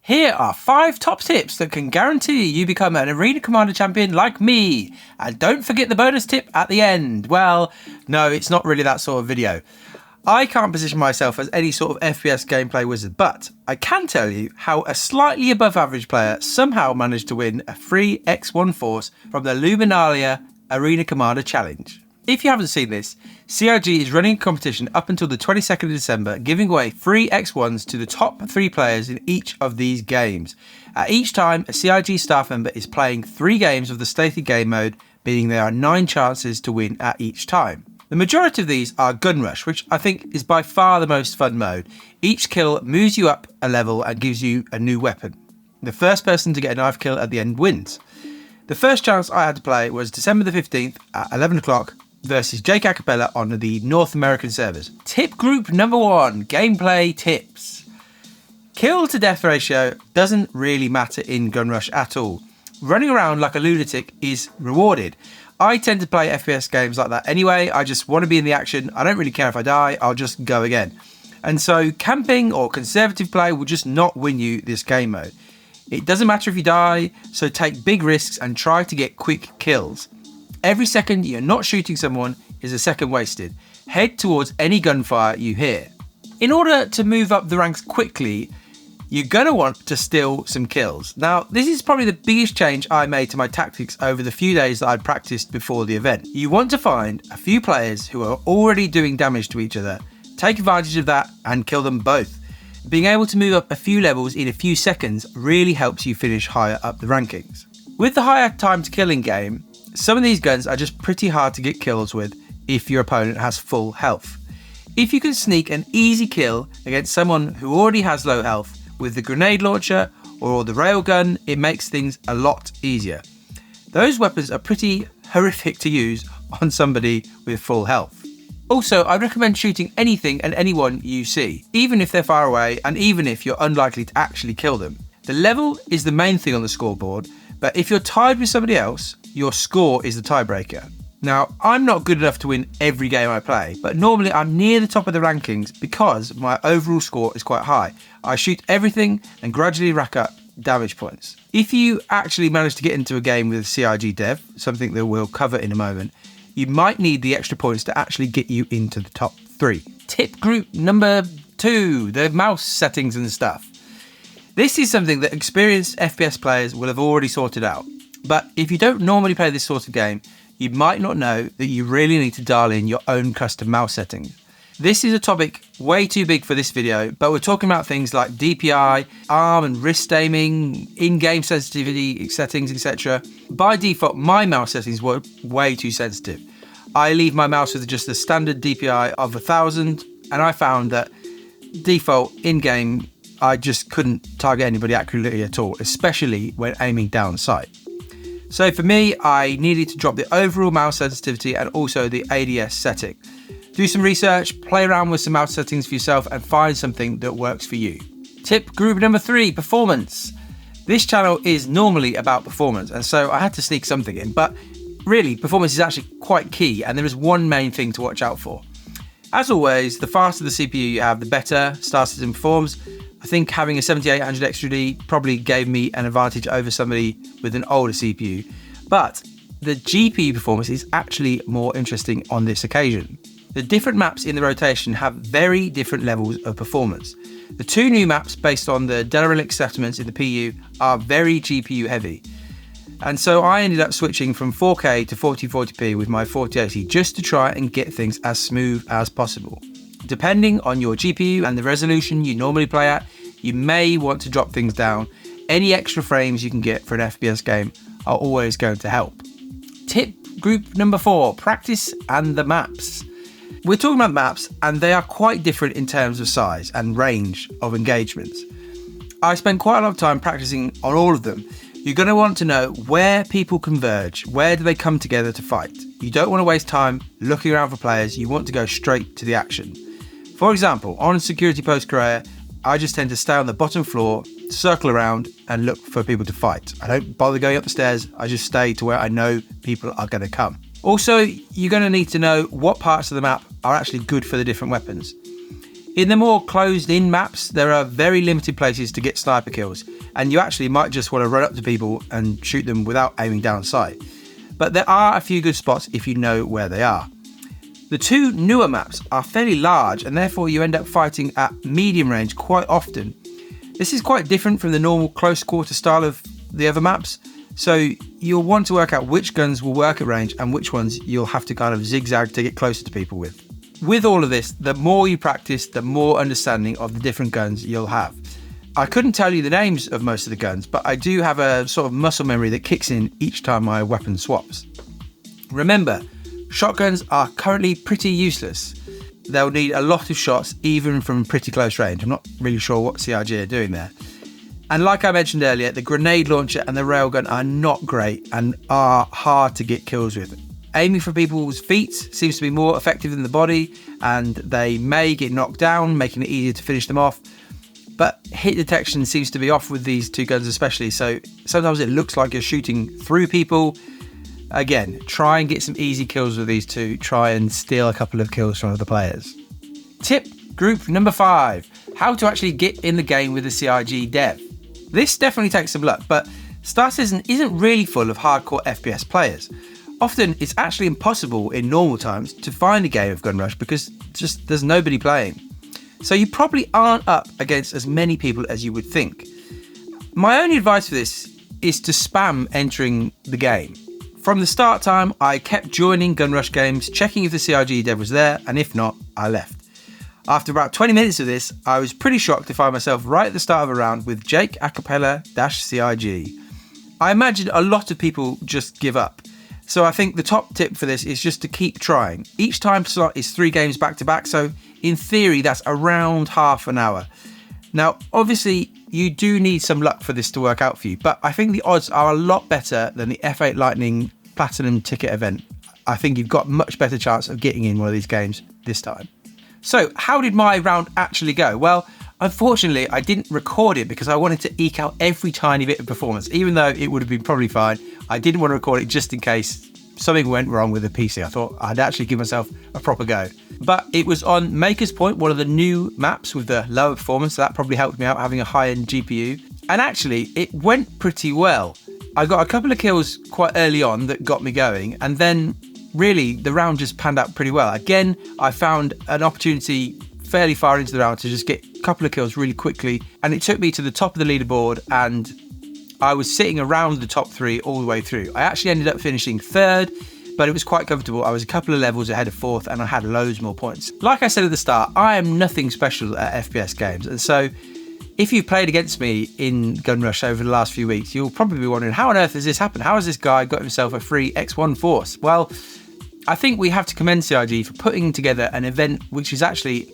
Here are 5 top tips that can guarantee you become an Arena Commander champion like me. And don't forget the bonus tip at the end. Well, no, it's not really that sort of video. I can't position myself as any sort of FPS gameplay wizard, but I can tell you how a slightly above average player somehow managed to win a free X1 Force from the Luminalia Arena Commander Challenge. If you haven't seen this, CIG is running a competition up until the 22nd of December, giving away free X1s to the top 3 players in each of these games. At each time, a CIG staff member is playing 3 games of the stated game mode, meaning there are 9 chances to win at each time. The majority of these are Gun Rush, which I think is by far the most fun mode. Each kill moves you up a level and gives you a new weapon. The first person to get a knife kill at the end wins. The first chance I had to play was December the 15th at 11 o'clock versus Jake Acapella on the North American servers. Tip group number 1, gameplay tips. Kill to death ratio doesn't really matter in Gun Rush at all. Running around like a lunatic is rewarded. I tend to play FPS games like that anyway. I just want to be in the action. I don't really care if I die, I'll just go again. And so camping or conservative play will just not win you this game mode. It doesn't matter if you die, so take big risks and try to get quick kills. Every second you're not shooting someone is a second wasted. Head towards any gunfire you hear. In order to move up the ranks quickly, you're going to want to steal some kills. Now, this is probably the biggest change I made to my tactics over the few days that I'd practiced before the event. You want to find a few players who are already doing damage to each other, take advantage of that and kill them both. Being able to move up a few levels in a few seconds really helps you finish higher up the rankings. With the higher time to kill in game, some of these guns are just pretty hard to get kills with if your opponent has full health. If you can sneak an easy kill against someone who already has low health with the grenade launcher or the railgun, it makes things a lot easier. Those weapons are pretty horrific to use on somebody with full health. Also, I recommend shooting anything and anyone you see, even if they're far away and even if you're unlikely to actually kill them. The level is the main thing on the scoreboard, but if you're tied with somebody else, your score is the tiebreaker. Now, I'm not good enough to win every game I play, but normally I'm near the top of the rankings because my overall score is quite high. I shoot everything and gradually rack up damage points. If you actually manage to get into a game with a CIG dev, something that we'll cover in a moment, you might need the extra points to actually get you into the top 3. Tip group number 2, the mouse settings and stuff. This is something that experienced FPS players will have already sorted out. But if you don't normally play this sort of game, you might not know that you really need to dial in your own custom mouse settings. This is a topic way too big for this video, but we're talking about things like DPI, arm and wrist aiming, in-game sensitivity settings, etc. By default, my mouse settings were way too sensitive. I leave my mouse with just the standard DPI of 1000, and I found that default in-game, I just couldn't target anybody accurately at all, especially when aiming down sight. So for me, I needed to drop the overall mouse sensitivity and also the ADS setting. Do some research, play around with some mouse settings for yourself and find something that works for you. Tip group number 3, performance. This channel is normally about performance, and so I had to sneak something in, but really, performance is actually quite key, and there is one main thing to watch out for. As always, the faster the CPU you have, the better Star Citizen performs. I think having a 7800 XTD probably gave me an advantage over somebody with an older CPU, but the GPU performance is actually more interesting on this occasion. The different maps in the rotation have very different levels of performance. The 2 new maps based on the derelict settlements in the PU are very GPU heavy. And so I ended up switching from 4K to 1440p with my 4080 just to try and get things as smooth as possible. Depending on your GPU and the resolution you normally play at, you may want to drop things down. Any extra frames you can get for an FPS game are always going to help. Tip group number 4, practice and the maps. We're talking about maps, and they are quite different in terms of size and range of engagements. I spent quite a lot of time practicing on all of them. You're going to want to know where people converge, where do they come together to fight. You don't want to waste time looking around for players, you want to go straight to the action. For example, on Security Post Korea, I just tend to stay on the bottom floor, circle around and look for people to fight. I don't bother going up the stairs, I just stay to where I know people are going to come. Also, you're going to need to know what parts of the map are actually good for the different weapons. In the more closed-in maps, there are very limited places to get sniper kills, and you actually might just want to run up to people and shoot them without aiming down sight. But there are a few good spots if you know where they are. The two newer maps are fairly large, and therefore you end up fighting at medium range quite often. This is quite different from the normal close quarter style of the other maps, so you'll want to work out which guns will work at range and which ones you'll have to kind of zigzag to get closer to people with. With all of this, the more you practice, the more understanding of the different guns you'll have. I couldn't tell you the names of most of the guns, but I do have a sort of muscle memory that kicks in each time my weapon swaps. Remember, shotguns are currently pretty useless. They'll need a lot of shots, even from pretty close range. I'm not really sure what CRG are doing there. And like I mentioned earlier, the grenade launcher and the railgun are not great and are hard to get kills with. Aiming for people's feet seems to be more effective than the body, and they may get knocked down, making it easier to finish them off. But hit detection seems to be off with these two guns especially, so sometimes it looks like you're shooting through people. Again, try and get some easy kills with these two. Try and steal a couple of kills from other players. Tip group number 5, how to actually get in the game with the CRG dev. This definitely takes some luck, but Star Citizen isn't really full of hardcore FPS players. Often it's actually impossible in normal times to find a game of Gun Rush because just there's nobody playing. So you probably aren't up against as many people as you would think. My only advice for this is to spam entering the game. From the start time, I kept joining Gun Rush games, checking if the CRG dev was there, and if not, I left. After about 20 minutes of this, I was pretty shocked to find myself right at the start of a round with Jake Acapella-CRG. I imagine a lot of people just give up. So I think the top tip for this is just to keep trying. Each time slot is 3 games back to back, so in theory that's around half an hour. Now obviously you do need some luck for this to work out for you, but I think the odds are a lot better than the F8 Lightning Platinum ticket event. I think you've got much better chance of getting in one of these games this time. So how did my round actually go? Well, unfortunately I didn't record it because I wanted to eke out every tiny bit of performance, even though it would have been probably fine. I didn't want to record it just in case something went wrong with the PC. I thought I'd actually give myself a proper go. But it was on Maker's Point, one of the new maps with the lower performance, so that probably helped me out having a high-end GPU. And actually, it went pretty well. I got a couple of kills quite early on that got me going, and then really the round just panned out pretty well. Again, I found an opportunity fairly far into the round to just get a couple of kills really quickly, and it took me to the top of the leaderboard, and I was sitting around the top 3 all the way through. I actually ended up finishing 3rd, but it was quite comfortable. I was a couple of levels ahead of 4th, and I had loads more points. Like I said at the start, I am nothing special at FPS games, and so if you've played against me in Gun Rush over the last few weeks, you'll probably be wondering, how on earth has this happened? How has this guy got himself a free X1 Force? Well, I think we have to commend CRG for putting together an event which is actually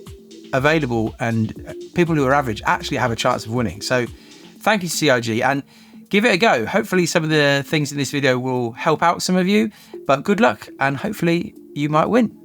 available, and people who are average actually have a chance of winning. So thank you to CRG, and give it a go. Hopefully some of the things in this video will help out some of you, but good luck and hopefully you might win.